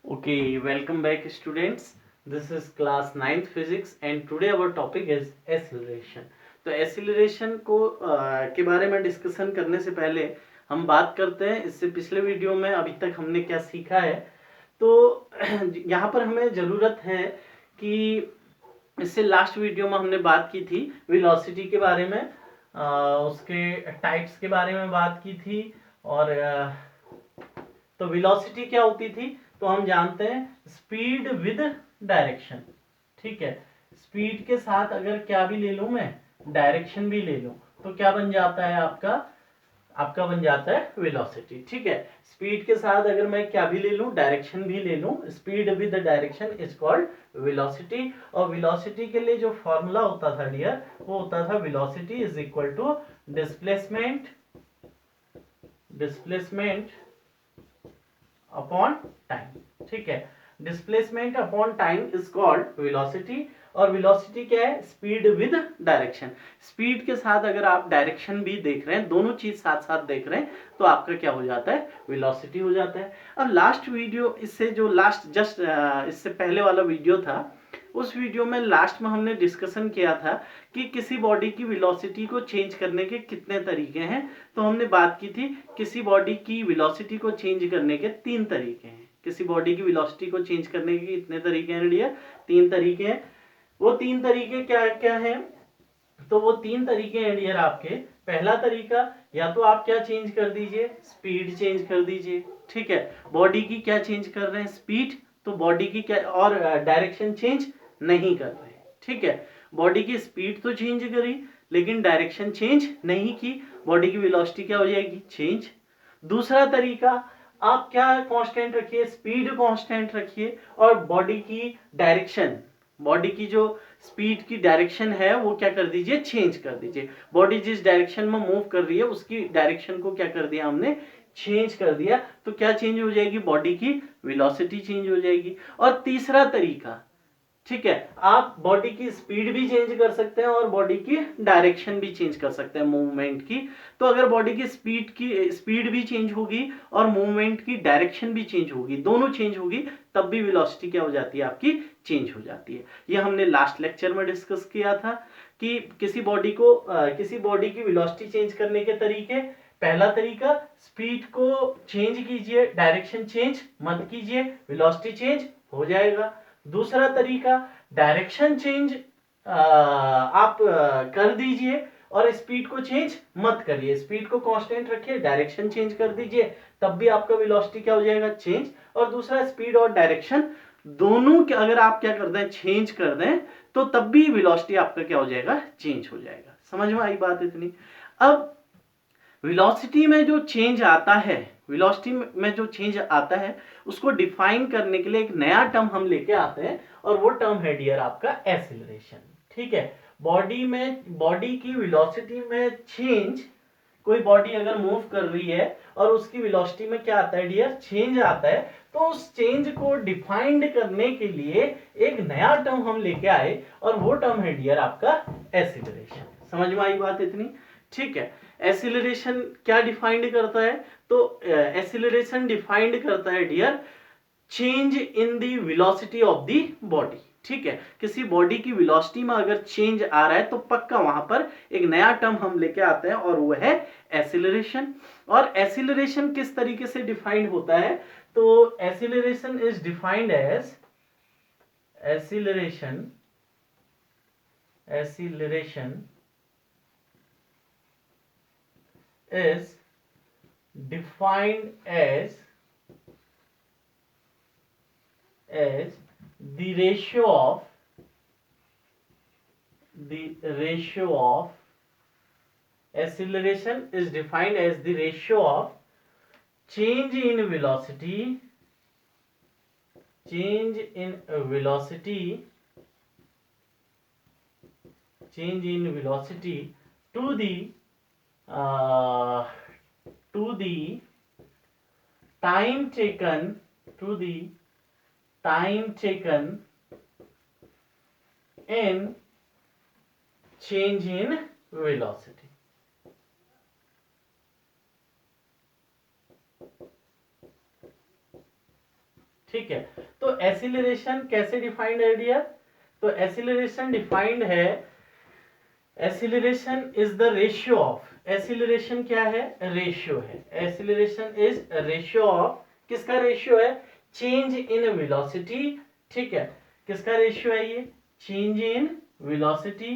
Okay, welcome back students. This is class 9th physics and today our topic is acceleration. तो acceleration को के बारे में discussion करने से पहले हम बात करते हैं इससे पिछले वीडियो में अभी तक हमने क्या सीखा है। तो यहाँ पर हमें ज़रूरत है कि इससे लास्ट वीडियो में हमने बात की थी वेलोसिटी के बारे में, उसके टाइप्स के बारे में बात की थी और तो वेलोसिटी क्या होती थी तो हम जानते हैं स्पीड विद डायरेक्शन। ठीक है, स्पीड के साथ अगर क्या भी ले लूं मैं, डायरेक्शन भी ले लूं तो क्या बन जाता है आपका बन जाता है वेलोसिटी। ठीक है, स्पीड के साथ अगर मैं क्या भी ले लूं, डायरेक्शन भी ले लूं, speed with direction is called velocity. और वेलोसिटी के लिए जो फॉर्मूला होता था डियर, वो होता था velocity is equal to displacement upon time. ठीक है, displacement upon time is called velocity. और वेलोसिटी क्या है? Speed with direction. स्पीड के साथ अगर आप डायरेक्शन भी देख रहे हैं, दोनों चीज साथ साथ देख रहे हैं, तो आपका क्या हो जाता है? वेलोसिटी हो जाता है। अब लास्ट वीडियो, इससे जो लास्ट जस्ट इससे पहले वाला वीडियो था, उस वीडियो में लास्ट में हमने डिस्कशन किया था कि किसी बॉडी की वेलोसिटी को चेंज करने के कितने तरीके हैं। तो हमने बात की थी किसी बॉडी की वेलोसिटी को चेंज करने के 3 तरीके हैं। किसी बॉडी की वेलोसिटी को चेंज करने के कितने तरीके हैं डियर? 3 तरीके हैं। वो 3 तरीके क्या क्या हैं? तो वो 3 तरीके हैं डियर आपके। पहला तरीका, या तो आप क्या चेंज कर दीजिए, स्पीड चेंज कर दीजिए। ठीक है, बॉडी की क्या चेंज कर रहे हैं? स्पीड। तो बॉडी की क्या, और डायरेक्शन चेंज नहीं कर रहे। ठीक है, बॉडी की स्पीड तो चेंज करी लेकिन डायरेक्शन चेंज नहीं की, बॉडी की वेलोसिटी क्या हो जाएगी? चेंज। दूसरा तरीका, आप क्या कांस्टेंट रखिए, स्पीड कांस्टेंट रखिए और बॉडी की डायरेक्शन, बॉडी की जो स्पीड की डायरेक्शन है वो क्या कर दीजिए? चेंज कर दीजिए। बॉडी जिस डायरेक्शन में मूव कर रही है उसकी डायरेक्शन को क्या कर दिया हमने? चेंज कर दिया। तो क्या चेंज हो जाएगी? बॉडी की वेलोसिटी चेंज हो जाएगी। और तीसरा तरीका, ठीक है, आप बॉडी की स्पीड भी चेंज कर सकते हैं और बॉडी की डायरेक्शन भी चेंज कर सकते हैं मूवमेंट की। तो अगर बॉडी की स्पीड भी चेंज होगी और मूवमेंट की डायरेक्शन भी चेंज होगी, दोनों चेंज होगी, तब भी वेलोसिटी क्या हो जाती है? आपकी चेंज हो जाती है। ये हमने लास्ट लेक्चर में डिस्कस किया था कि किसी बॉडी की वेलोसिटी चेंज करने के तरीके। पहला तरीका, स्पीड को चेंज कीजिए, डायरेक्शन चेंज मत कीजिए, वेलोसिटी चेंज हो जाएगा। दूसरा तरीका, डायरेक्शन चेंज आप कर दीजिए और स्पीड को चेंज मत करिए, स्पीड को कांस्टेंट रखिए, डायरेक्शन चेंज कर दीजिए, तब भी आपका वेलोसिटी क्या हो जाएगा? चेंज। और दूसरा, स्पीड और डायरेक्शन दोनों के अगर आप क्या कर दें? चेंज कर दें, तो तब भी वेलोसिटी आपका क्या हो जाएगा? चेंज हो जाएगा। समझ में आई बात इतनी? अब वेलोसिटी में जो चेंज आता है, वेलोसिटी में जो चेंज आता है उसको डिफाइन करने के लिए एक नया टर्म हम लेके आते हैं और वो टर्म है डियर आपका एक्सीलरेशन। ठीक है, बॉडी की वेलोसिटी में चेंज, कोई बॉडी अगर मूव कर रही है और उसकी वेलोसिटी में क्या आता है डियर? चेंज आता है। तो उस चेंज को डिफाइंड करने के लिए एक नया टर्म हम लेके आए और वो टर्म है डियर आपका एक्सीलरेशन। समझ में आई बात इतनी? ठीक है, एक्सीलरेशन क्या डिफाइंड करता है? तो एक्सीलरेशन डिफाइंड करता है dear change in the velocity of the body. ठीक है, किसी बॉडी की वेलोसिटी में अगर चेंज आ रहा है तो पक्का वहां पर एक नया टर्म हम लेके आते हैं और वो है एक्सीलरेशन। और एक्सीलरेशन किस तरीके से डिफाइंड होता है? तो acceleration is defined as acceleration is defined as the ratio of acceleration is defined as the ratio of change in velocity to the time taken in change in velocity. ठीक है। तो acceleration कैसे defined है dear? तो acceleration defined है, acceleration is the ratio of, acceleration क्या है? Ratio है। एसिलरेशन इज रेशियो ऑफ, किसका रेशियो है? Change in velocity. ठीक है, किसका रेशियो है ये? Change in velocity.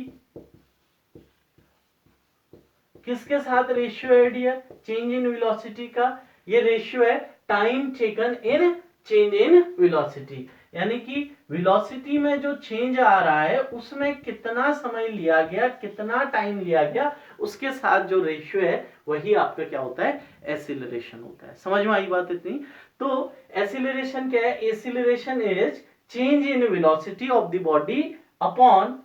किसके साथ रेशियो है डियर? चेंज इन वेलोसिटी का ये रेशियो है time taken in change in velocity, यानी कि वेलोसिटी में जो चेंज आ रहा है उसमें कितना समय लिया गया, कितना टाइम लिया गया, उसके साथ जो रेशियो है वही आपका क्या होता है? एसिलरेशन होता है। समझ में आई बात इतनी? तो एसिलरेशन क्या है? Acceleration is change in velocity of the body upon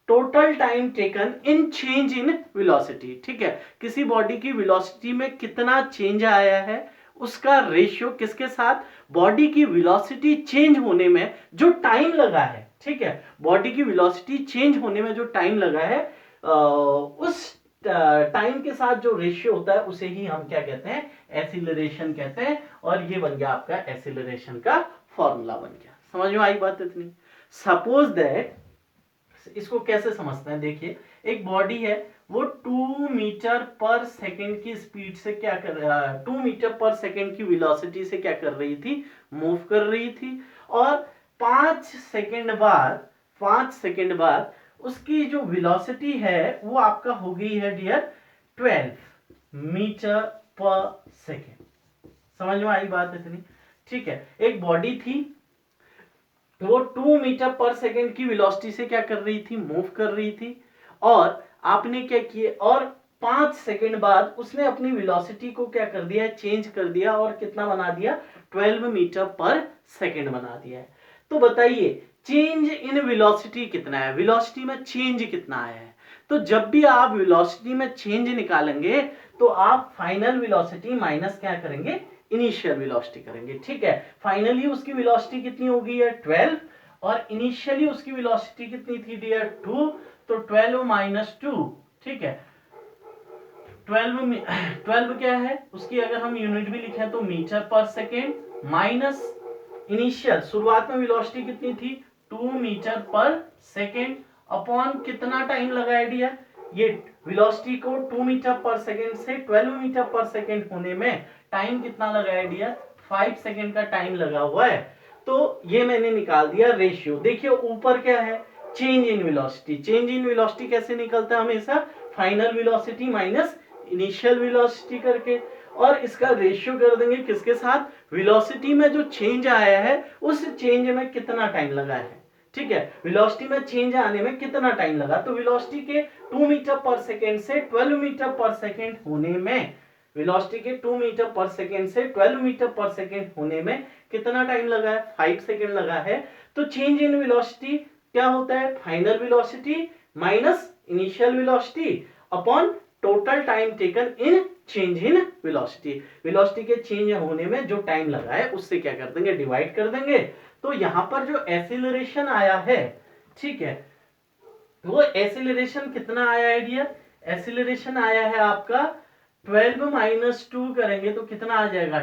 total time taken in change in velocity. ठीक है, किसी बॉडी की वेलोसिटी में कितना चेंज आया है उसका रेशियो किसके साथ? बॉडी की वेलोसिटी चेंज होने में जो टाइम लगा है, ठीक है, बॉडी की वेलोसिटी चेंज होने में जो टाइम लगा है उस टाइम के साथ जो रेशियो होता है उसे ही हम क्या कहते हैं? एसिलरेशन कहते हैं। और ये बन गया आपका एसिलरेशन का फॉर्मूला बन गया। समझ में आई बात इतनी? सपोज दैट, इसको कैसे समझते हैं? देखिए, एक बॉडी है वो 2 मीटर पर सेकंड की स्पीड से क्या कर रहा है? 2 मीटर पर सेकंड की वेलोसिटी से क्या कर रही थी? मूव कर रही थी। और 5 सेकंड बाद उसकी जो वेलोसिटी है वो आपका हो गई है डियर 12 मीटर पर सेकंड। समझ में आई बात इतनी? ठीक है, एक बॉडी थी वो 2 मीटर पर सेकंड की वेलोसिटी से क्या कर रही थी? मूव कर रही थी। और आपने क्या किया? और 5 सेकंड बाद उसने अपनी वेलोसिटी को क्या कर दिया? चेंज कर दिया। और कितना बना दिया? 12 मीटर पर सेकंड बना दिया है। तो बताइए चेंज इन वेलोसिटी कितना है? वेलोसिटी में चेंज कितना आया है? तो जब भी आप वेलोसिटी में चेंज निकालेंगे तो आप फाइनल वेलोसिटी माइनस क्या करेंगे? इनिशियल वेलोसिटी करेंगे। ठीक है, फाइनली उसकी वेलोसिटी कितनी हो गई है? 12। और इनिशियली उसकी वेलोसिटी कितनी थी डियर? 2। तो 12 माइनस 2, ठीक है, 12 क्या है उसकी? अगर हम यूनिट भी लिखें तो metre per second minus initial, शुरुआत में वेलोसिटी कितनी थी? 2 मीटर पर सेकेंड अपॉन कितना टाइम लगा है डियर? ये वेलोसिटी को 2 मीटर पर सेकेंड से 12 मीटर पर सेकेंड होने में टाइम कितना लगा है डियर? 5 सेकेंड का टाइम लगा हुआ है। तो ये मैंने निकाल दिया रेशियो। देखिए ऊपर क्या है? Change in velocity. Change in velocity कैसे निकलता है? हमेशा final velocity minus initial velocity करके। और इसका रेशियो कर देंगे किसके साथ? वेलोसिटी में जो चेंज आया है उस चेंज में कितना टाइम लगा है। ठीक है, वेलोसिटी में चेंज आने में कितना टाइम लगा? तो वेलोसिटी के 2 मीटर पर सेकेंड से 12 मीटर पर सेकेंड होने में, वेलोसिटी के 2 मीटर पर सेकेंड से 12 मीटर पर सेकेंड होने में कितना टाइम लगा है? 5 सेकेंड लगा है। तो चेंज इन वेलोसिटी क्या होता है? Final velocity minus initial velocity upon total time taken in change in velocity. Velocity के चेंज होने में जो टाइम लगा है उससे क्या कर देंगे? डिवाइड कर देंगे। तो यहां पर जो एसिलरेशन आया है, ठीक है, वो एसिलरेशन कितना आया है डियर? एसिलरेशन आया है आपका 12 माइनस 2 करेंगे तो कितना आ जाएगा?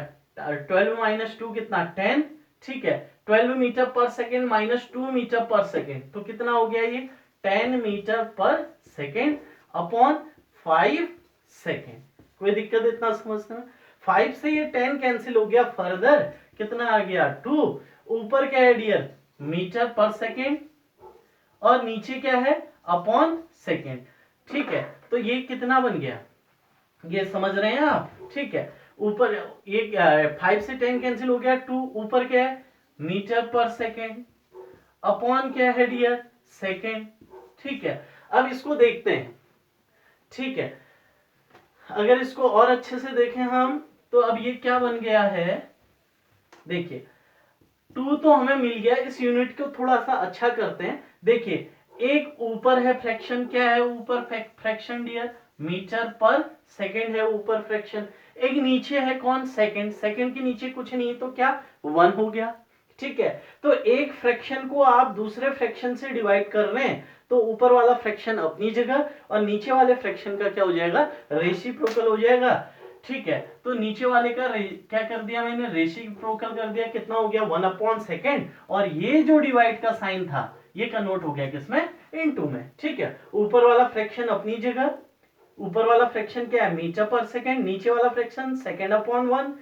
12 माइनस 2 कितना? 10। ठीक है, 12 metre per second minus 2 metre per second तो कितना हो गया ये? 10 metre per second upon 5 second. कोई दिक्कत इतना समझने में? 5 से ये 10 कैंसिल हो गया, फर्दर कितना आ गया? 2। ऊपर क्या है डियर? मीटर पर सेकेंड और नीचे क्या है? Upon second. ठीक है, तो ये कितना बन गया? ये समझ रहे हैं आप? ठीक है, ऊपर ये 5 से 10 कैंसिल हो गया, 2। ऊपर क्या है? मीटर पर सेकेंड अपॉन क्या है डियर? सेकेंड। ठीक है, अब इसको देखते हैं। ठीक है, अगर इसको और अच्छे से देखें हम तो अब ये क्या बन गया है? देखिए 2 तो हमें मिल गया, इस यूनिट को थोड़ा सा अच्छा करते हैं। देखिए एक ऊपर है फ्रैक्शन, क्या है ऊपर fraction dear? Metre per second है ऊपर फ्रैक्शन। एक नीचे है कौन? सेकेंड। सेकेंड के नीचे कुछ नहीं तो क्या? 1 हो गया। ठीक है, तो एक फ्रैक्शन को आप दूसरे फ्रैक्शन से डिवाइड कर रहे हैं तो ऊपर वाला फ्रैक्शन अपनी जगह और नीचे वाले फ्रैक्शन का क्या हो जाएगा? रेसिप्रोकल हो जाएगा। ठीक है, तो नीचे वाले का क्या कर दिया मैंने, रेसिप्रोकल कर दिया, कितना हो गया 1/2, और ये जो डिवाइड का साइन था ये कन्वर्ट हो गया किसमें, इनटू में। ठीक है, ऊपर वाला फ्रैक्शन अपनी जगह, ऊपर वाला फ्रैक्शन क्या है मीटर पर सेकेंड, नीचे वाला फ्रैक्शन सेकेंड/1।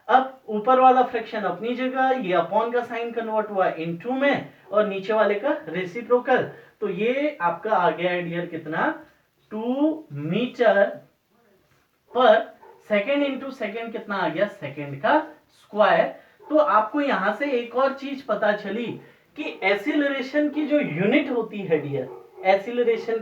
अब ऊपर वाला फ्रैक्शन अपनी जगह, ये अपॉन का साइन कन्वर्ट हुआ इनटू में, और नीचे वाले का रेसिप्रोकल। तो ये आपका आ गया डियर कितना, 2 metre per second into second, कितना आ गया सेकेंड का स्क्वायर। तो आपको यहां से एक और चीज पता चली कि एसिलरेशन की जो यूनिट होती है डियर, एसिलरेशन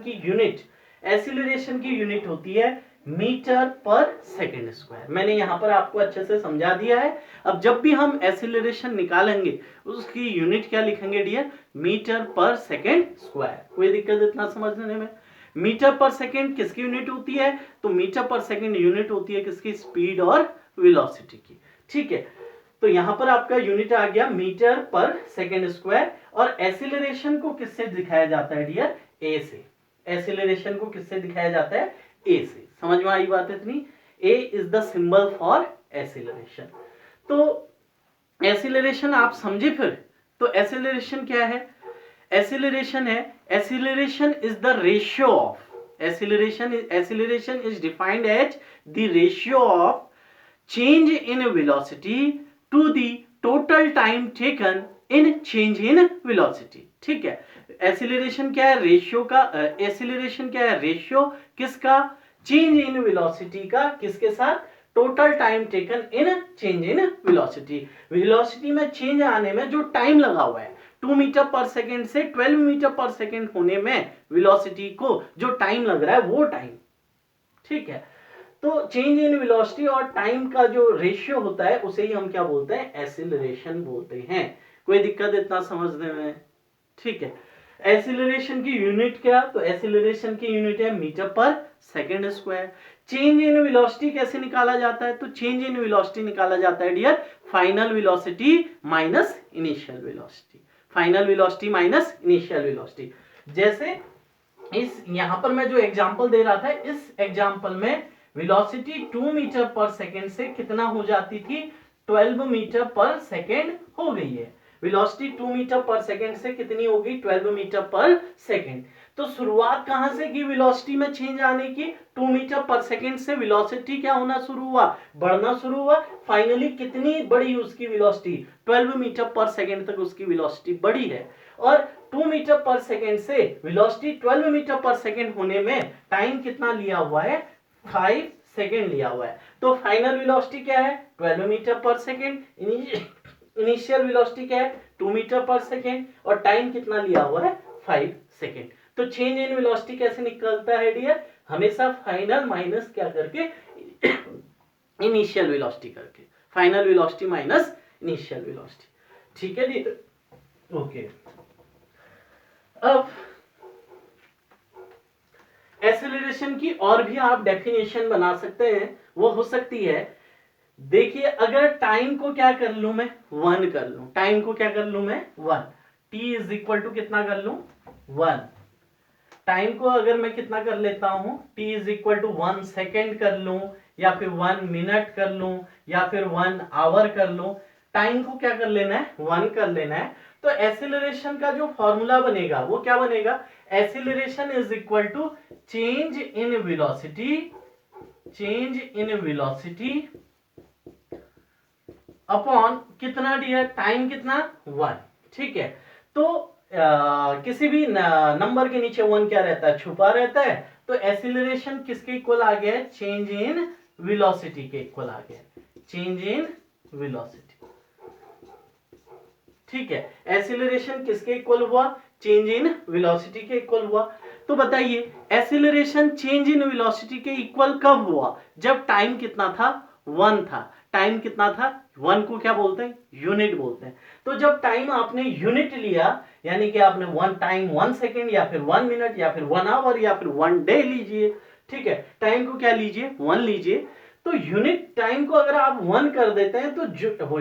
की यूनिट होती है मीटर पर सेकेंड स्क्वायर। मैंने यहां पर आपको अच्छे से समझा दिया है। अब जब भी हम एसिलरेशन निकालेंगे उसकी यूनिट क्या लिखेंगे dear, metre per second square. कोई दिक्कत इतना समझने में। मीटर पर सेकेंड किसकी यूनिट होती है, तो मीटर पर सेकेंड यूनिट होती है किसकी, स्पीड और वेलोसिटी की। ठीक है, तो यहां पर आपका यूनिट आ गया मीटर पर सेकेंड स्क्वायर। और एसिलरेशन को किससे दिखाया जाता है डियर, ए से। एसिलरेशन को किससे दिखाया जाता है, ए से। समझ में आई बात इतनी, A is the symbol for acceleration. तो एसिलरेशन आप समझे फिर, तो एसिलरेशन क्या है, एसिलरेशन है, acceleration is the ratio of, acceleration is defined as the ratio of change in velocity to the total time taken in change in velocity। ठीक है, एक्सीलरेशन क्या है, रेशियो का, एक्सीलरेशन क्या है, रेशियो किसका, चेंज इन वेलोसिटी का, किसके साथ, total time taken in change in velocity. Velocity में चेंज आने में जो टाइम लगा हुआ है, 2 मीटर पर सेकेंड से 12 मीटर पर सेकेंड होने में वेलोसिटी को जो टाइम लग रहा है वो टाइम। ठीक है, तो चेंज इन वेलोसिटी और टाइम का जो रेशियो होता है उसे ही हम क्या बोलते हैं, एक्सीलरेशन बोलते हैं। कोई दिक्कत इतना समझने में। ठीक है, एक्सीलरेशन की यूनिट क्या, तो एक्सीलरेशन की यूनिट है metre per second square. Change in velocity कैसे निकाला जाता है, तो चेंज इन वेलोसिटी निकाला जाता है dear, final velocity minus initial velocity, final velocity minus initial velocity. जैसे इस यहां पर मैं जो एग्जांपल दे रहा था, इस एग्जांपल में वेलोसिटी 2 मीटर पर सेकेंड से कितना हो जाती थी, 12 मीटर पर सेकेंड हो गई है। वेलोसिटी 2 मीटर पर सेकेंड से कितनी होगी, 12 मीटर पर सेकेंड। तो शुरुआत कहां से की वेलोसिटी में चेंज आने की, 2 मीटर पर सेकेंड से वेलोसिटी क्या होना शुरू हुआ, बढ़ना शुरू हुआ। फाइनली कितनी बढ़ी उसकी वेलोसिटी, 12 मीटर पर सेकेंड तक उसकी वेलोसिटी बढ़ी है। और 2 मीटर पर सेकेंड से वेलोसिटी 12 मीटर पर सेकेंड होने में टाइम कितना लिया हुआ है, 5 सेकेंड लिया हुआ है। तो फाइनल वेलोसिटी क्या है, 12 metre per second. Initial velocity क्या है, 2 मीटर पर सेकेंड, और टाइम कितना लिया हुआ है, 5 सेकेंड। तो चेंज इन वेलोसिटी कैसे निकलता है डियर, हमेशा फाइनल माइनस क्या करके, इनिशियल वेलोसिटी करके, final velocity minus initial velocity. ठीक है जी, ओके। अब एक्सेलरेशन की और भी आप डेफिनेशन बना सकते हैं, वो हो सकती है, देखिए अगर टाइम को क्या कर लूं मैं, 1 कर लूं, टाइम को क्या कर लूं मैं 1, t इज इक्वल टू कितना कर लूं 1। टाइम को अगर मैं कितना कर लेता हूं, t is equal to 1 second कर लूं, या फिर 1 मिनट कर लूं, या फिर 1 आवर कर लूं। टाइम को क्या कर लेना है, 1 कर लेना है। तो एक्सेलरेशन का जो फॉर्मूला बनेगा वो क्या बनेगा, acceleration is equal to change in velocity, change in velocity upon कितना डियर, टाइम कितना 1। ठीक है, तो किसी भी नंबर के नीचे 1 क्या रहता है, छुपा रहता है। तो एक्सेलरेशन किसके इक्वल आ गया है, चेंज इन वेलोसिटी के इक्वल आ गया, चेंज इन वेलोसिटी। ठीक है, एक्सेलरेशन किसके इक्वल हुआ, चेंज इन वेलोसिटी के इक्वल हुआ। तो बताइए एक्सेलरेशन चेंज इन वेलोसिटी के इक्वल कब हुआ, जब टाइम कितना था, 1 था। टाइम कितना था, 1 को क्या बोलते हैं, यूनिट बोलते हैं। तो जब टाइम आपने यूनिट लिया, यानी कि आपने 1 टाइम 1 सेकेंड, या फिर 1 मिनट, या फिर 1 आवर, या फिर 1 डे लीजिए। ठीक है, टाइम को क्या लीजिए, 1 लीजिए। तो यूनिट टाइम को अगर आप 1 कर देते हैं, तो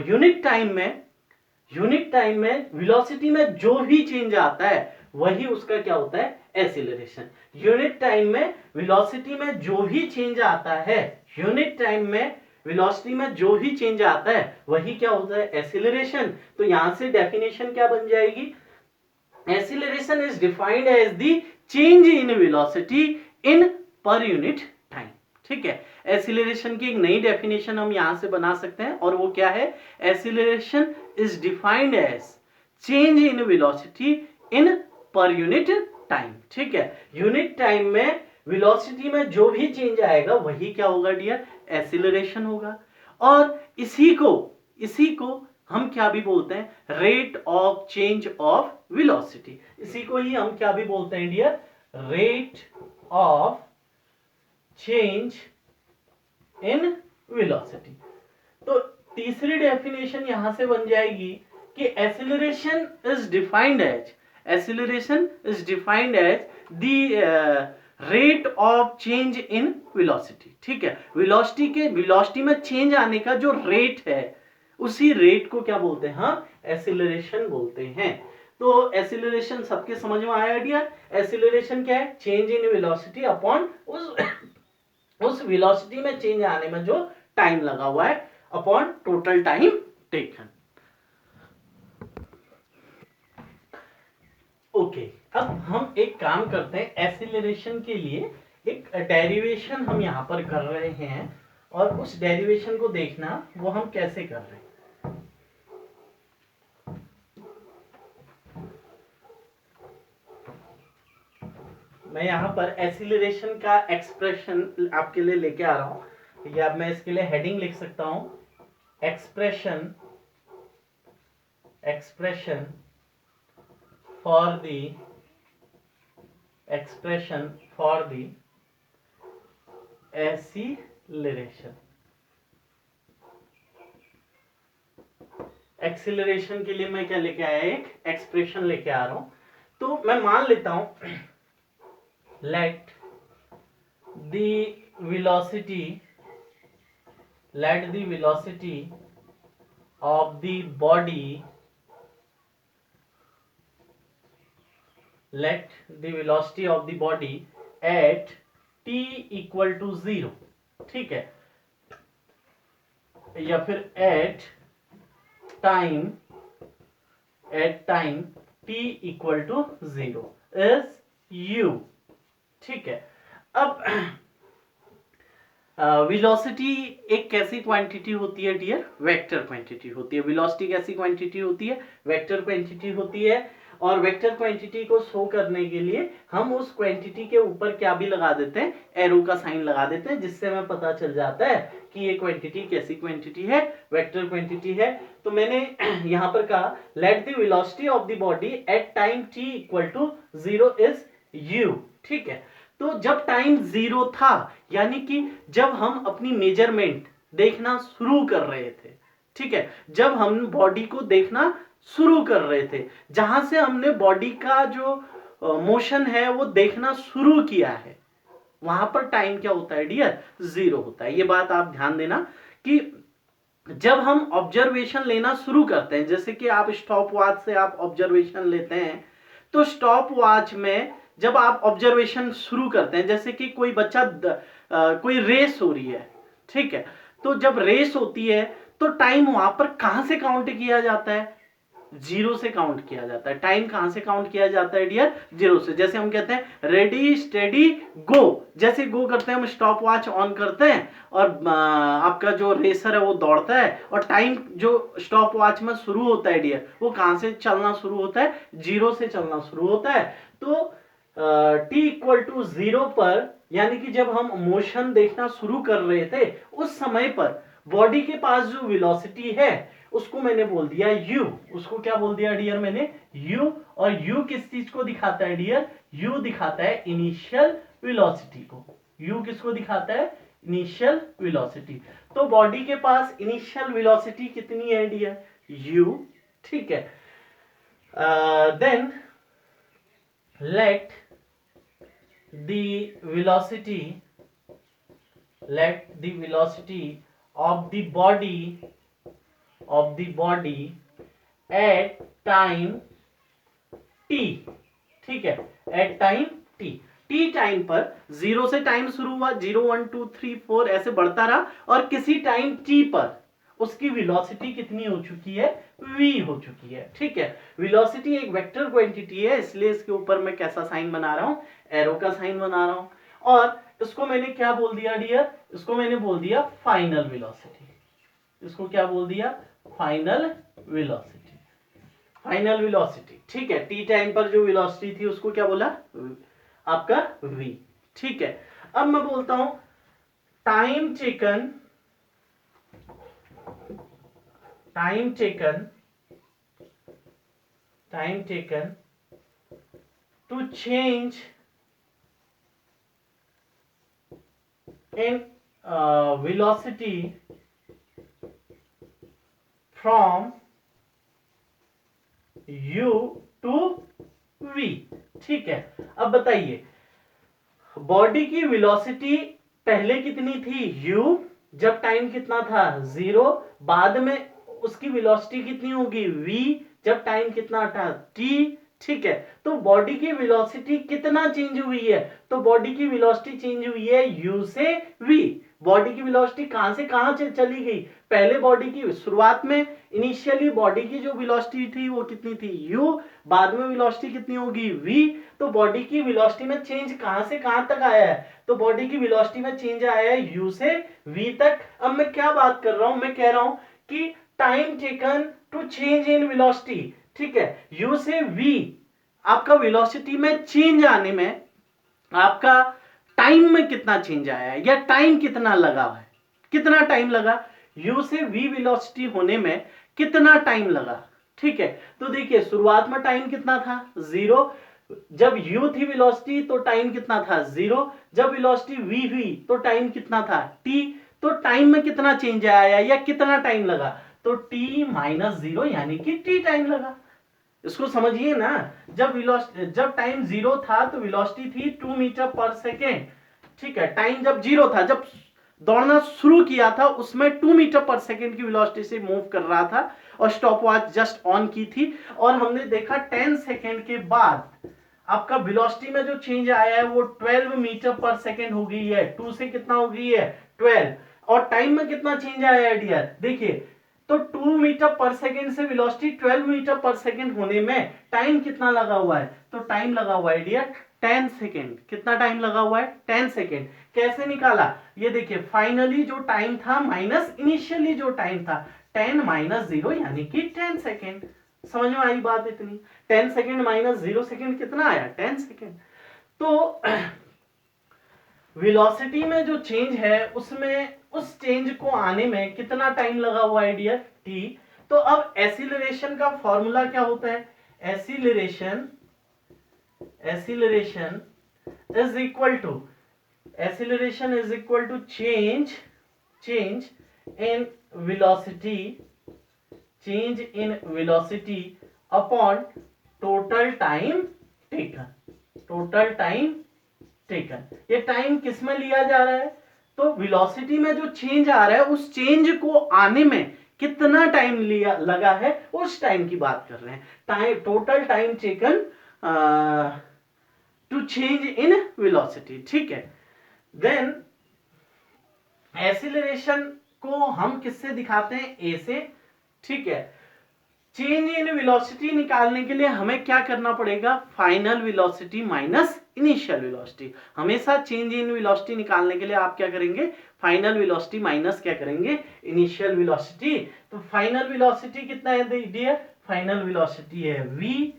यूनिट टाइम में वेलोसिटी में जो भी चेंज आता है वही उसका क्या होता है, एक्सेलरेशन। यूनिट टाइम में वेलोसिटी में जो भी चेंज आता है, यूनिट टाइम में वेलोसिटी में जो भी चेंज आता है वही क्या होता है, एक्सीलरेशन। तो यहां से डेफिनेशन क्या बन जाएगी, acceleration is defined as the change in velocity in per unit time. ठीक है, एक्सीलरेशन की एक नई डेफिनेशन हम यहां से बना सकते हैं और वो क्या है, acceleration is defined as change in velocity in per unit time. ठीक है, यूनिट टाइम में वेलोसिटी में जो भी चेंज आएगा वही क्या होगा डियर, एक्सीलरेशन होगा। और इसी को हम क्या भी बोलते हैं, rate of change of velocity. इसी को ही हम क्या भी बोलते हैं dear, rate of change in velocity. तो तीसरी डेफिनेशन यहां से बन जाएगी कि acceleration is defined as the rate of change in velocity. ठीक है, वेलोसिटी में चेंज आने का जो रेट है उसी रेट को क्या बोलते हैं, हाँ एक्सीलरेशन बोलते हैं। तो एक्सीलरेशन सबके समझ में आया डियर। एक्सीलरेशन क्या है, चेंज इन वेलोसिटी अपॉन उस वेलोसिटी में चेंज आने में जो टाइम लगा हुआ है upon total time taken. Okay, अब हम एक काम करते हैं, एक्सीलरेशन के लिए एक डेरिवेशन हम यहां पर कर रहे हैं और उस डेरिवेशन को देखना वो हम कैसे कर रहे हैं। मैं यहां पर एक्सीलरेशन का एक्सप्रेशन आपके लिए लेके आ रहा हूं, या मैं इसके लिए हेडिंग लिख सकता हूं, expression for the acceleration. Acceleration के लिए मैं क्या लेके आया, एक एक्सप्रेशन लेके आ रहा हूं। तो मैं मान लेता हूं, let the velocity of the body at t equal to 0। ठीक है, या फिर at time t equal to 0 is u। ठीक है, अब वेलोसिटी एक कैसी क्वांटिटी होती है डियर, वेक्टर क्वांटिटी होती है। वेलोसिटी कैसी क्वांटिटी होती है, वेक्टर क्वांटिटी होती है। और वेक्टर क्वांटिटी को शो करने के लिए हम उस क्वांटिटी के ऊपर क्या भी लगा देते हैं, एरो का साइन लगा देते हैं, जिससे हमें पता चल जाता है कि ये क्वांटिटी कैसी क्वांटिटी है, वेक्टर क्वांटिटी है। तो मैंने यहां पर कहा let the velocity of the body at time t equal to 0 is u। ठीक है, तो जब टाइम 0 था, यानी कि जब हम अपनी मेजरमेंट देखना शुरू कर रहे थे, ठीक है, जब हम बॉडी को देखना शुरू कर रहे थे, जहां से हमने बॉडी का जो मोशन है वो देखना शुरू किया है, वहां पर टाइम क्या होता है डियर, 0 होता है। ये बात आप ध्यान देना कि जब हम ऑब्जर्वेशन लेना शुरू करते हैं, जैसे कि आप स्टॉप वॉच से आप ऑब्जर्वेशन लेते हैं, तो स्टॉप वॉच में जब आप ऑब्जर्वेशन शुरू करते हैं, जैसे कि कोई बच्चा कोई रेस हो रही है, ठीक है, तो जब रेस होती है तो टाइम वहां पर कहां से काउंट किया जाता है, 0 से काउंट किया जाता है। टाइम कहां से काउंट किया जाता है डियर, 0 से। जैसे हम कहते हैं रेडी स्टेडी गो, जैसे गो करते हैं हम स्टॉप वॉच ऑन करते हैं और आपका जो रेसर है वो दौड़ता है, और टाइम जो स्टॉप वॉच में शुरू होता है डियर, वो कहां से चलना शुरू होता है, 0 से चलना शुरू होता है। तो t इक्वल टू 0 पर, यानी कि जब हम मोशन देखना शुरू कर रहे थे, उस समय पर बॉडी के पास जो वेलोसिटी है उसको मैंने बोल दिया u। उसको क्या बोल दिया डियर मैंने, u। और u किस चीज को दिखाता है डियर, u दिखाता है इनिशियल वेलोसिटी को। u किसको दिखाता है, इनिशियल वेलोसिटी। तो बॉडी के पास इनिशियल वेलोसिटी कितनी है डियर, u। ठीक है, then let the velocity of the body at time t। ठीक है, at time t। T time पर, 0 से टाइम शुरू हुआ, 0 1 2 3 4 ऐसे बढ़ता रहा, और किसी टाइम टी पर उसकी वेलोसिटी कितनी हो चुकी है, v हो चुकी है। ठीक है, वेलोसिटी एक वेक्टर क्वांटिटी है, इसलिए इसके ऊपर मैं कैसा साइन बना रहा हूं, एरो का साइन बना रहा हूं। और इसको मैंने क्या बोल दिया डियर, इसको मैंने बोल दिया फाइनल वेलोसिटी। इसको क्या बोल दिया, फाइनल वेलोसिटी, फाइनल वेलोसिटी। ठीक है, टी टाइम पर जो वेलोसिटी थी उसको क्या बोला, आपका v। ठीक है, अब मैं बोलता हूं time taken, time taken to change in velocity from u to v। ठीक है, अब बताइए बॉडी की वेलोसिटी पहले कितनी थी, u, जब टाइम कितना था 0, बाद में उसकी वेलोसिटी कितनी होगी v, जब टाइम कितना था t। ठीक है, तो बॉडी की वेलोसिटी कितना चेंज हुई है, तो बॉडी की वेलोसिटी चेंज हुई है u से v। बॉडी की वेलोसिटी कहां से कहां चली गई, पहले बॉडी की शुरुआत में इनिशियली बॉडी की जो वेलोसिटी थी वो कितनी थी u, बाद में वेलोसिटी कितनी होगी v। तो बॉडी की वेलोसिटी में चेंज कहां से कहां तक आया है, तो बॉडी की वेलोसिटी में चेंज आया है u से v तक। अब मैं क्या बात कर रहा हूं, मैं कह रहा हूं कि time taken to change in velocity. ठीक है, u से v आपका वेलोसिटी में चेंज आने में आपका टाइम में कितना चेंज आया है, या टाइम कितना लगा है, कितना टाइम लगा, u से v वेलोसिटी होने में कितना टाइम लगा। ठीक है, तो देखिए शुरुआत में टाइम कितना था 0, जब u थी वेलोसिटी तो टाइम कितना था 0, जब वेलोसिटी v हुई तो टाइम कितना था t। तो टाइम में कितना चेंज आया या कितना टाइम लगा, तो t माइनस 0 यानी कि t टाइम लगा। इसको समझिए ना, जब टाइम 0 था तो वेलोसिटी थी 2 मीटर पर सेकेंड। ठीक है, टाइम जब 0 था, जब दौड़ना शुरू किया था उसमें 2 मीटर पर सेकेंड की वेलोसिटी से मूव कर रहा था, और स्टॉपवॉच जस्ट ऑन की थी, और हमने देखा 10 सेकेंड के बाद आपका वेलोसिटी में जो चेंज आया है वो 12 मीटर पर सेकेंड हो गई है, 2 से कितना हो गई है 12, और टाइम में कितना चेंज आया है डियर, देखिए तो 2 मीटर पर सेकेंड से वेलोसिटी 12 मीटर पर सेकेंड होने में टाइम कितना लगा हुआ है, तो टाइम लगा हुआ है डियर 10 सेकेंड। कितना टाइम लगा हुआ है 10 सेकेंड। कैसे निकाला, ये देखिए फाइनली जो टाइम था माइनस इनिशियली जो टाइम था, 10 माइनस 0 यानी कि 10 सेकेंड। समझ में आई बात इतनी, 10 सेकेंड माइनस 0 सेकेंड कितना आया 10 सेकेंड। तो वेलोसिटी में जो चेंज है उसमें उस चेंज को आने में कितना टाइम लगा हुआ है डियर t। तो अब एसिलरेशन का फॉर्मूला क्या होता है, acceleration is equal to change in velocity upon total time taken. ये टाइम किस में लिया जा रहा है, तो वेलोसिटी में जो चेंज आ रहा है उस चेंज को आने में कितना टाइम लगा है उस टाइम की बात कर रहे हैं, total time taken to change in velocity. ठीक है, देन एक्सीलरेशन को हम किससे दिखाते हैं, ए से। ठीक है, चेंज इन वेलोसिटी निकालने के लिए हमें क्या करना पड़ेगा, final velocity minus initial velocity. हमेशा चेंज इन वेलोसिटी निकालने के लिए आप क्या करेंगे, फाइनल वेलोसिटी माइनस क्या करेंगे, इनिशियल वेलोसिटी। तो फाइनल वेलोसिटी कितना है डियर, फाइनल वेलोसिटी है v।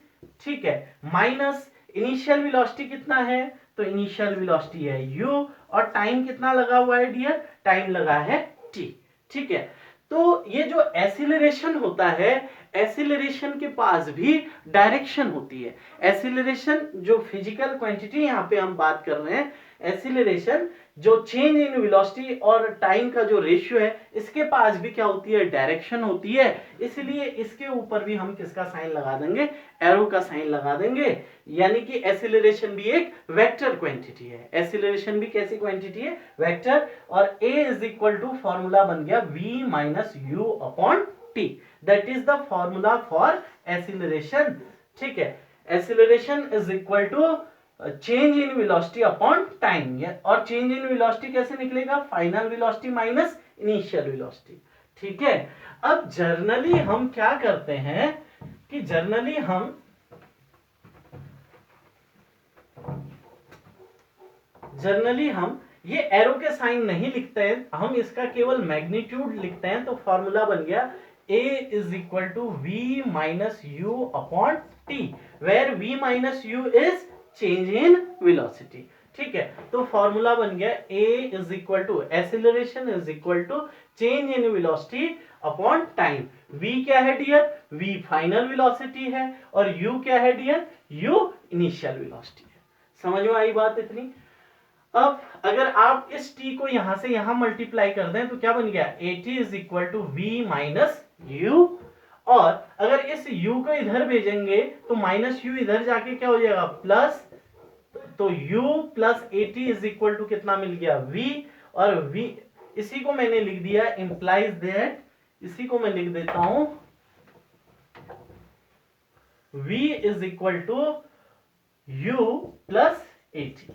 ठीक है, माइनस इनिशियल वेलोसिटी कितना है, तो इनिशियल वेलोसिटी है u, और टाइम कितना लगा हुआ है डियर, टाइम लगा है t। ठीक है, तो ये जो एक्सीलरेशन होता है, एक्सीलरेशन के पास भी डायरेक्शन होती है। एक्सीलरेशन जो फिजिकल क्वांटिटी यहाँ पे हम बात कर रहे हैं, एक्सीलरेशन जो चेंज इन वेलोसिटी और टाइम का जो रेशियो है, इसके पास भी क्या होती है, डायरेक्शन होती है। इसलिए इसके ऊपर भी हम किसका साइन लगा देंगे, एरो का साइन लगा देंगे, यानी कि एक्सीलरेशन भी एक वेक्टर क्वांटिटी है। एक्सीलरेशन भी कैसी क्वांटिटी है, वेक्टर। और a is equal to formula बन गया v minus u upon t, that is the formula for acceleration. ठीक है, acceleration is equal to change in velocity upon time, और चेंज इन वेलोसिटी कैसे निकलेगा, final velocity minus initial velocity. ठीक है, अब जर्नली हम क्या करते हैं कि जर्नली हम ये एरो के साइन नहीं लिखते हैं, हम इसका केवल मैग्नीट्यूड लिखते हैं। तो फॉर्मूला बन गया a is equal to v minus u upon t, where v minus u is change in velocity. ठीक है, तो फॉर्मूला बन गया a is equal to acceleration is equal to change in velocity upon time. v क्या है dear, v final velocity है, और u क्या है डियर, u इनिशियल वेलोसिटी है। समझ में आई बात इतनी। अब अगर आप इस t को यहां से यहां मल्टीप्लाई कर दें तो क्या बन गया, at is equal to v minus u, और अगर इस u को इधर भेजेंगे तो माइनस यू इधर जाके क्या हो जाएगा प्लस, तो u plus at is equal to कितना मिल गया v, और v इसी को मैंने लिख दिया इंप्लाइज दैट, इसी को मैं लिख देता हूं v is equal to u plus at।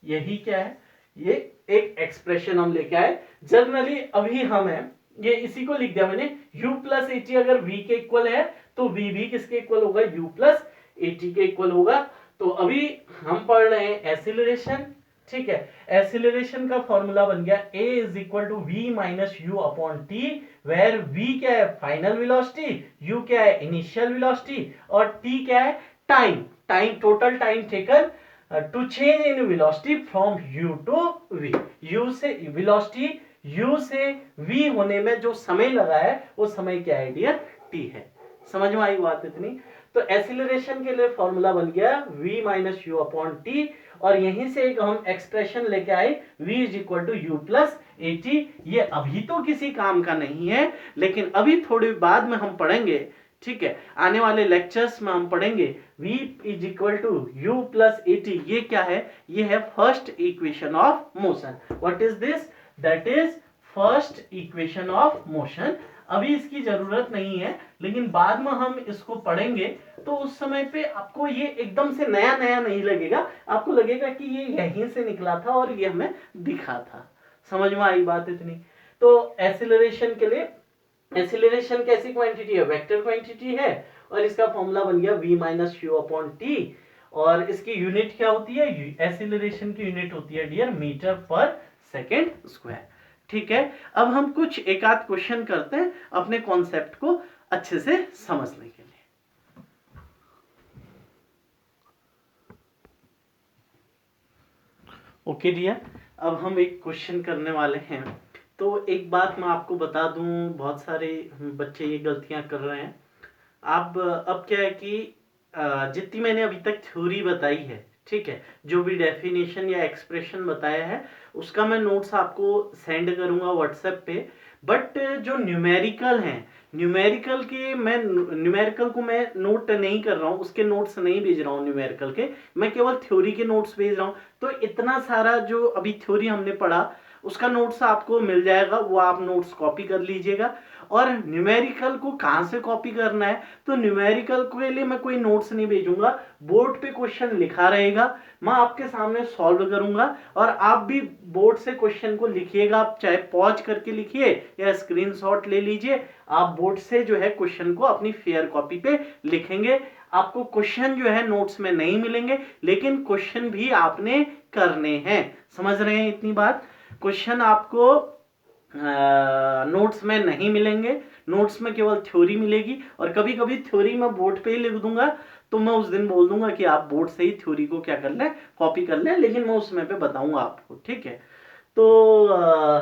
यही क्या है, ये एक एक्सप्रेशन हम लेके आए। जनरली अभी हम है ये इसी को लिख दिया मैंने, u प्लस एटी अगर v के इक्वल है तो v भी किसके इक्वल होगा, u प्लस एटी के इक्वल होगा। तो अभी हम पढ़ रहे हैं एसिलरेशन। ठीक है, एसिलरेशन का फॉर्मूला बन गया a is equal to v minus u upon t, where v क्या है फाइनल वेलोसिटी, u क्या है इनिशियल वेलोसिटी, और t क्या है time, total time taken to change in velocity from u to v। u से वेलोसिटी u से v होने में जो समय लगा है वो समय क्या है डियर, t है। समझ में आई बात इतनी। तो एक्सीलरेशन के लिए फॉर्मूला बन गया v minus u upon t, और यहीं से एक हम एक्सप्रेशन लेके आए v is equal to u plus a t. ये अभी तो किसी काम का नहीं है, लेकिन अभी थोड़ी बाद में हम पढ़ेंगे। ठीक है, आने वाले लेक्चर्स में हम पढ़ेंगे v is equal to u plus a t. ये क्या है, ये है first equation of motion. What is this, that is first equation of motion. अभी इसकी जरूरत नहीं है, लेकिन बाद में हम इसको पढ़ेंगे तो उस समय पे आपको ये एकदम से नया नया नहीं लगेगा, आपको लगेगा कि ये यहीं से निकला था और ये हमें दिखा था। समझ में आई बात इतनी। तो एक्सीलरेशन के लिए, एक्सीलरेशन कैसी क्वांटिटी है, वेक्टर क्वांटिटी है, और इसका फॉर्मूला बन गया v minus u upon t, और इसकी यूनिट क्या होती है, एक्सीलरेशन की यूनिट होती है dear metre per second square. ठीक है, अब हम कुछ एक आध क्वेश्चन करते हैं अपने कॉन्सेप्ट को अच्छे से समझने के लिए। ओके डियर, अब हम एक क्वेश्चन करने वाले हैं। तो एक बात मैं आपको बता दूं, बहुत सारे बच्चे ये गलतियां कर रहे हैं। आप अब क्या है कि जितनी मैंने अभी तक थ्योरी बताई है, ठीक है, जो भी डेफिनेशन या एक्सप्रेशन बताया है उसका मैं नोट्स आपको सेंड करूंगा व्हाट्सएप पे। बट जो न्यूमेरिकल हैं, न्यूमेरिकल को मैं नोट नहीं कर रहा हूँ, उसके नोट्स नहीं भेज रहा हूँ न्यूमेरिकल के, मैं केवल थ्योरी के नोट्स भेज रहा हूँ। तो इतना सारा जो अभी थ्योरी हमने पढ़ा उसका नोट्स आपको मिल जाएगा, वो आप नोट्स कॉपी कर लीजिएगा। और न्यूमेरिकल को कहां से कॉपी करना है, तो न्यूमेरिकल के लिए मैं कोई नोट्स नहीं भेजूंगा, बोर्ड पे क्वेश्चन लिखा रहेगा, मैं आपके सामने सॉल्व करूंगा, और आप भी बोर्ड से क्वेश्चन को लिखिएगा। आप चाहे पॉज करके लिखिए या स्क्रीनशॉट ले लीजिए, आप बोर्ड से जो है क्वेश्चन को अपनी फेयर कॉपी पे लिखेंगे। आपको क्वेश्चन जो है नोट्स में नहीं मिलेंगे, लेकिन क्वेश्चन भी आपने करने हैं। समझ रहे हैं इतनी बात, क्वेश्चन आपको नोट्स में नहीं मिलेंगे, नोट्स में केवल थ्योरी मिलेगी, और कभी कभी थ्योरी मैं बोर्ड पे ही लिख दूंगा, तो मैं उस दिन बोल दूंगा कि आप बोर्ड से ही थ्योरी को क्या कर लें, कॉपी कर लें, लेकिन मैं उस समय पे बताऊंगा आपको। ठीक है, तो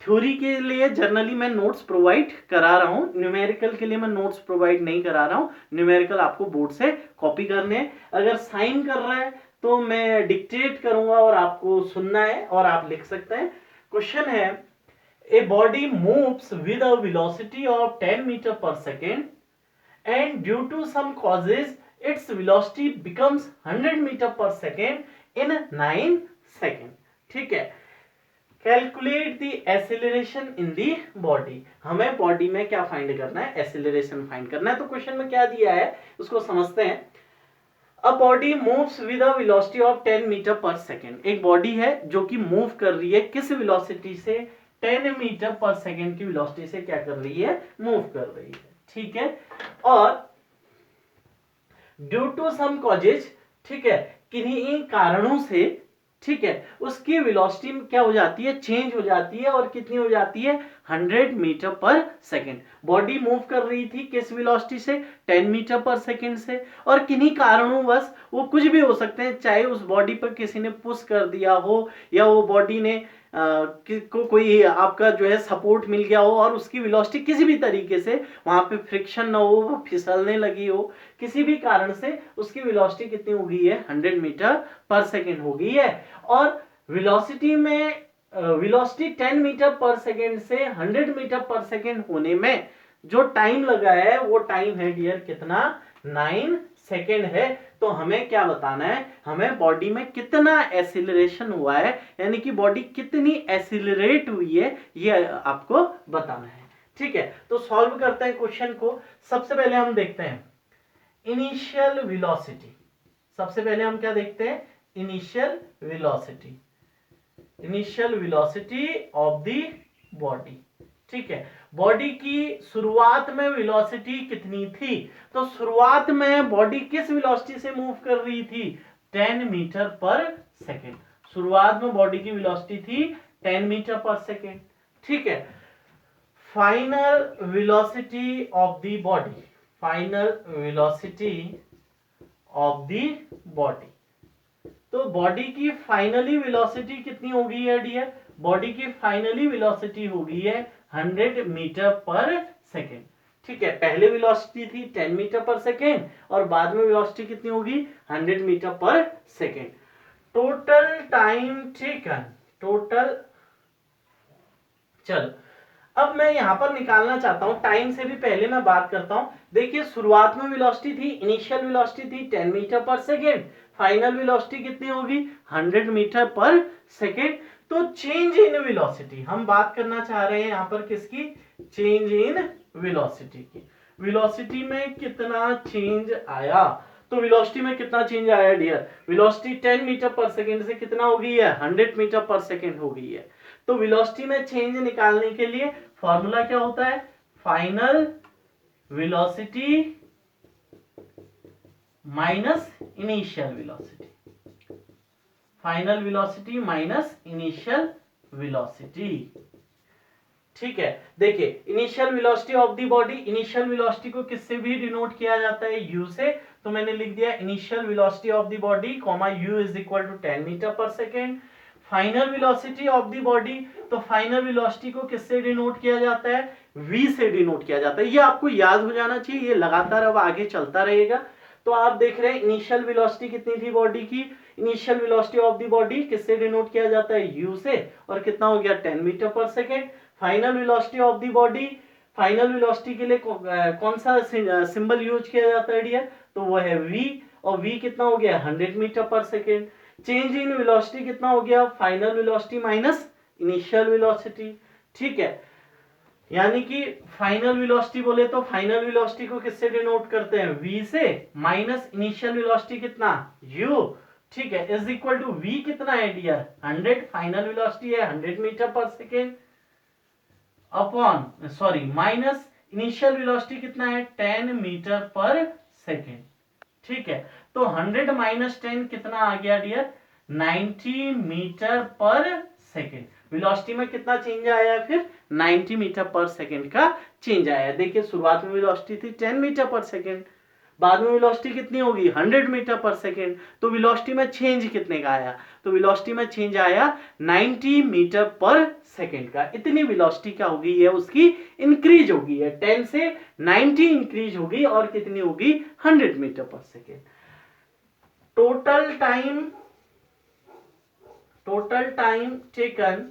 थ्योरी के लिए जनरली मैं नोट्स प्रोवाइड करा रहा हूं, न्यूमेरिकल के लिए मैं नोट्स प्रोवाइड नहीं करा रहा हूं। न्यूमेरिकल आपको बोर्ड से कॉपी करने हैं। अगर साइन कर रहा है तो मैं डिक्टेट करूंगा और आपको सुनना है और आप लिख सकते हैं। क्वेश्चन है, a body moves with a velocity of 10 metre per second and due to some causes its velocity becomes 100 metre per second in 9 second. ठीक है, calculate the acceleration in the body. हमें बॉडी में क्या find करना है, acceleration find करना है। तो क्वेश्चन में क्या दिया है उसको समझते हैं। A body moves with a velocity of 10 metre per second. एक बॉडी है जो कि मूव कर रही है किस वेलोसिटी से, 10 मीटर पर सेकेंड की वेलोसिटी से क्या कर रही है, मूव कर रही है, ठीक है। और ड्यू टू सम कॉजेज, ठीक है, किन्हीं कारणों से, ठीक है, उसकी वेलोसिटी क्या हो जाती है, चेंज हो जाती है और कितनी हो जाती है, 100 metre per second. Body move कर रही थी किस वेलोसिटी से, 10 मीटर पर सेकेंड से, और किन्हीं कारणों वो कुछ भी हो सकते हैं, चाहे उस बॉडी पर किसी ने पुश कर दिया हो या वो बॉडी ने कोई आपका जो है सपोर्ट मिल गया हो और उसकी वेलोसिटी किसी भी तरीके से वहां पे फ्रिक्शन ना हो, वो फिसलने लगी हो, किसी भी कारण से उसकी वेलोसिटी कितनी हो गई है, 100 मीटर पर सेकेंड हो गई है। और वेलोसिटी में वेलोसिटी 10 मीटर पर सेकेंड से 100 मीटर पर सेकेंड होने में जो टाइम लगा है वो टाइम है डियर कितना, 9 सेकेंड है। तो हमें क्या बताना है, हमें बॉडी में कितना एसिलरेशन हुआ है, यानी कि बॉडी कितनी एसिलरेट हुई है, ये आपको बताना है, ठीक है। तो सॉल्व करते हैं क्वेश्चन को। सबसे पहले हम देखते हैं इनिशियल वेलोसिटी। सबसे पहले हम क्या देखते हैं, initial velocity, initial velocity of the body, ठीक है। बॉडी की शुरुआत में वेलोसिटी कितनी थी, तो शुरुआत में बॉडी किस वेलोसिटी से मूव कर रही थी, 10 मीटर पर सेकेंड। शुरुआत में बॉडी की वेलोसिटी थी 10 मीटर पर सेकेंड, ठीक है। Final velocity of the body, final velocity of the body, तो बॉडी की फाइनली वेलोसिटी कितनी हो गई है डियर, बॉडी की फाइनली वेलोसिटी हो गई है 100 मीटर पर सेकेंड, ठीक है। पहले वेलोसिटी थी 10 मीटर पर सेकेंड और बाद में वेलोसिटी कितनी होगी, 100 metre per second. Total time taken, total, चलो अब मैं यहां पर निकालना चाहता हूं, टाइम से भी पहले मैं बात करता हूं। देखिए शुरुआत में वेलोसिटी थी, इनिशियल वेलोसिटी थी 10 metre per second, final velocity कितनी होगी, 100 मीटर पर सेकेंड। तो चेंज इन वेलोसिटी, हम बात करना चाह रहे हैं यहां पर किसकी, चेंज इन वेलोसिटी की। वेलोसिटी में कितना चेंज आया, तो वेलोसिटी में कितना चेंज आया dear, velocity 10 metre per second से कितना हो गई है, 100 मीटर पर सेकेंड हो गई है। तो वेलोसिटी में चेंज निकालने के लिए फॉर्मूला क्या होता है, final velocity minus initial velocity, final velocity minus initial velocity, ठीक है। देखिए initial velocity of the body, initial velocity को किससे भी डिनोट किया जाता है, u से। तो मैंने लिख दिया initial velocity of the body comma u is equal to 10 metre per second. Final velocity of the body, तो फाइनल वेलोसिटी को किससे डिनोट किया जाता है, v से डिनोट किया जाता है। ये आपको याद हो जाना चाहिए, ये लगातार अब आगे चलता रहेगा। तो आप देख रहे हैं इनिशियल वेलोसिटी कितनी थी बॉडी की, initial velocity of the body किससे डिनोट किया जाता है, u से, और कितना हो गया 10 metre per second. Final velocity of the body, final velocity के लिए कौन सा सिंबल यूज किया जाता है डियर, तो वो है v, और v कितना हो गया 100 metre per second. Change in velocity कितना हो गया, final velocity minus initial velocity, ठीक है। यानी कि फाइनल वेलोसिटी बोले तो फाइनल वेलोसिटी को किससे डिनोट करते हैं, v से, माइनस इनिशियल वेलोसिटी कितना, u, ठीक है, इज इक्वल टू v कितना है डियर 100, फाइनल वेलोसिटी है 100 metre per second, upon sorry minus initial velocity कितना है 10 मीटर पर सेकेंड, ठीक है। तो 100 माइनस 10 कितना आ गया dear, 90 metre per second. Velocity में कितना चेंज आया है फिर, 90 मीटर पर सेकेंड का चेंज आया। देखिए शुरुआत में वेलोसिटी थी 10 मीटर पर सेकेंड, बाद में वेलोसिटी कितनी होगी 100 मीटर पर सेकेंड। तो वेलोसिटी में चेंज कितने का आया, तो वेलोसिटी में चेंज आया 90 मीटर पर सेकेंड का। इतनी वेलोसिटी क्या हो गई है उसकी, इंक्रीज हो गई है, 10 से 90 इंक्रीज होगी और कितनी होगी 100 metre per second. Total time taken,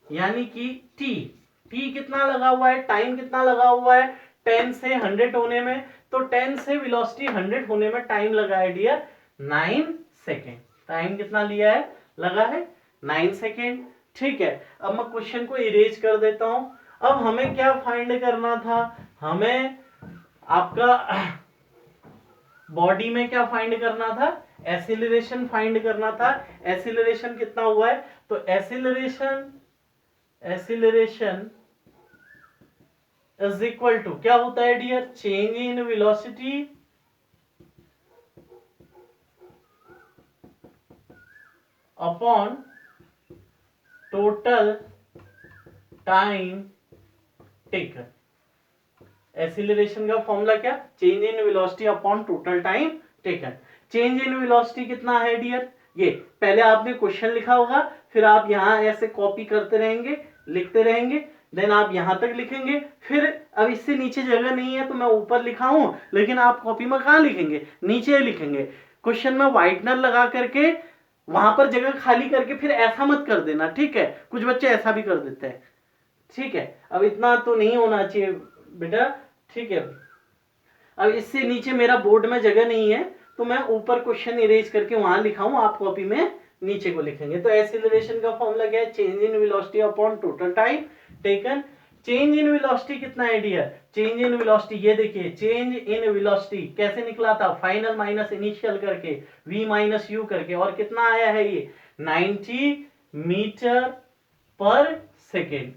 यानी कि टी कितना लगा हुआ है, टाइम कितना लगा हुआ है 10 से 100 होने में, तो 10 से वेलोसिटी 100 होने में टाइम लगा है डियर 9 सेकेंड। टाइम कितना लिया है, लगा है 9 सेकेंड, ठीक है। अब मैं क्वेश्चन को इरेज कर देता हूं। अब हमें क्या फाइंड करना था, हमें आपका बॉडी में क्या फाइंड करना था, एसिलरेशन फाइंड करना था। एसिलरेशन कितना हुआ है, तो एसिलरेशन इज इक्वल टू क्या होता है dear, change in velocity upon total time taken. Acceleration का फॉर्मूला क्या, change in velocity upon total time taken. Change in velocity कितना है डियर, ये पहले आपने क्वेश्चन लिखा होगा, फिर आप यहां ऐसे कॉपी करते रहेंगे, लिखते रहेंगे, देन आप यहां तक लिखेंगे। फिर अब इससे नीचे जगह नहीं है तो मैं ऊपर लिखा हूं, लेकिन आप कॉपी में कहां लिखेंगे, नीचे लिखेंगे। क्वेश्चन में व्हाइटनर लगा करके वहां पर जगह खाली करके फिर ऐसा मत कर देना, ठीक है, कुछ बच्चे ऐसा भी कर देते हैं, ठीक है। अब इतना तो नहीं होना चाहिए बेटा, ठीक है। अब इससे नीचे मेरा बोर्ड में जगह नहीं है तो मैं ऊपर क्वेश्चन इरेज करके वहां लिखा हूं, आप कॉपी में नीचे को लिखेंगे। तो एक्सीलरेशन का फॉर्मूला क्या है, change in velocity upon total time taken. Change in velocity कितना है डियर, चेंज इन वेलोसिटी ये देखिए, चेंज इन वेलोसिटी कैसे निकला था, फाइनल माइनस इनिशियल करके, v माइनस यू करके, और कितना आया है ये 90 metre per second.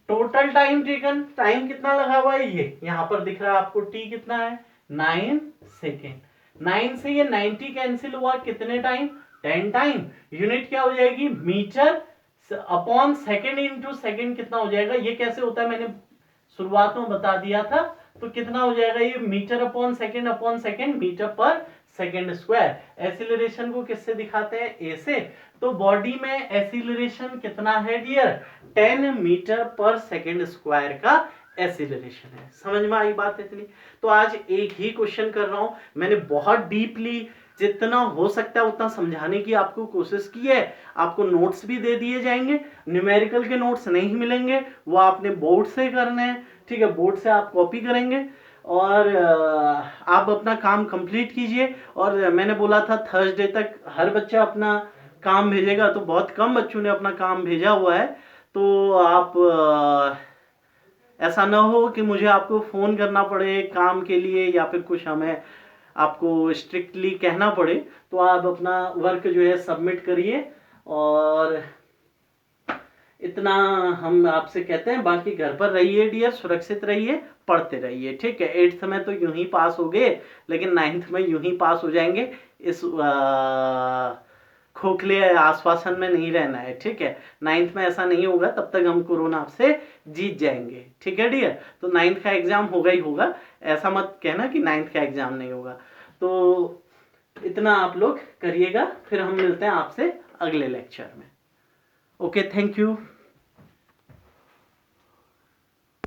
Total time taken, time कितना लगा हुआ है, ये यहां पर दिख रहा है आपको, टी कितना है 9 सेकेंड। 9 से ये 90 कैंसिल हुआ, कितने टाइम, 10 टाइम। यूनिट क्या हो जाएगी, metre upon second into second कितना हो जाएगा, ये कैसे होता है मैंने शुरुआत में बता दिया था। तो कितना हो जाएगा ये, metre upon second metre per second square. Acceleration को किससे दिखाते हैं, ए से। तो बॉडी में एसिलरेशन कितना है dear, 10 metre per second square का एसिलरेशन है। समझ में आई बात इतनी। तो आज एक ही क्वेश्चन कर रहा हूं, मैंने बहुत डीपली जितना हो सकता है उतना समझाने की आपको कोशिश की है। आपको नोट्स भी दे दिए जाएंगे, न्यूमेरिकल के नोट्स नहीं मिलेंगे, वो आपने बोर्ड से करने हैं, ठीक है, बोर्ड से आप कॉपी करेंगे और आप अपना काम कंप्लीट कीजिए। और मैंने बोला था थर्सडे तक हर बच्चा अपना काम भेजेगा, तो बहुत कम बच्चों ने अपना काम भेजा हुआ है। तो आप ऐसा ना हो कि मुझे आपको फ़ोन करना पड़े काम के लिए, या फिर कुछ हमें आपको स्ट्रिक्टली कहना पड़े। तो आप अपना वर्क जो है सबमिट करिए, और इतना हम आपसे कहते हैं। बाकी घर पर रहिए डियर, सुरक्षित रहिए, पढ़ते रहिए, ठीक है। 8th में तो यूं ही पास हो गए, लेकिन 9th में यूं ही पास हो जाएंगे। इस खोखले आश्वासन में नहीं रहना है, ठीक है। 9th में ऐसा नहीं होगा, तब तक हम कोरोना से जीत जाएंगे, ठीक है डियर। तो 9th का एग्जाम होगा ही होगा, ऐसा मत कहना कि 9th का एग्जाम नहीं होगा। तो इतना आप लोग करिएगा, फिर हम मिलते हैं आपसे अगले लेक्चर में। Okay, thank you.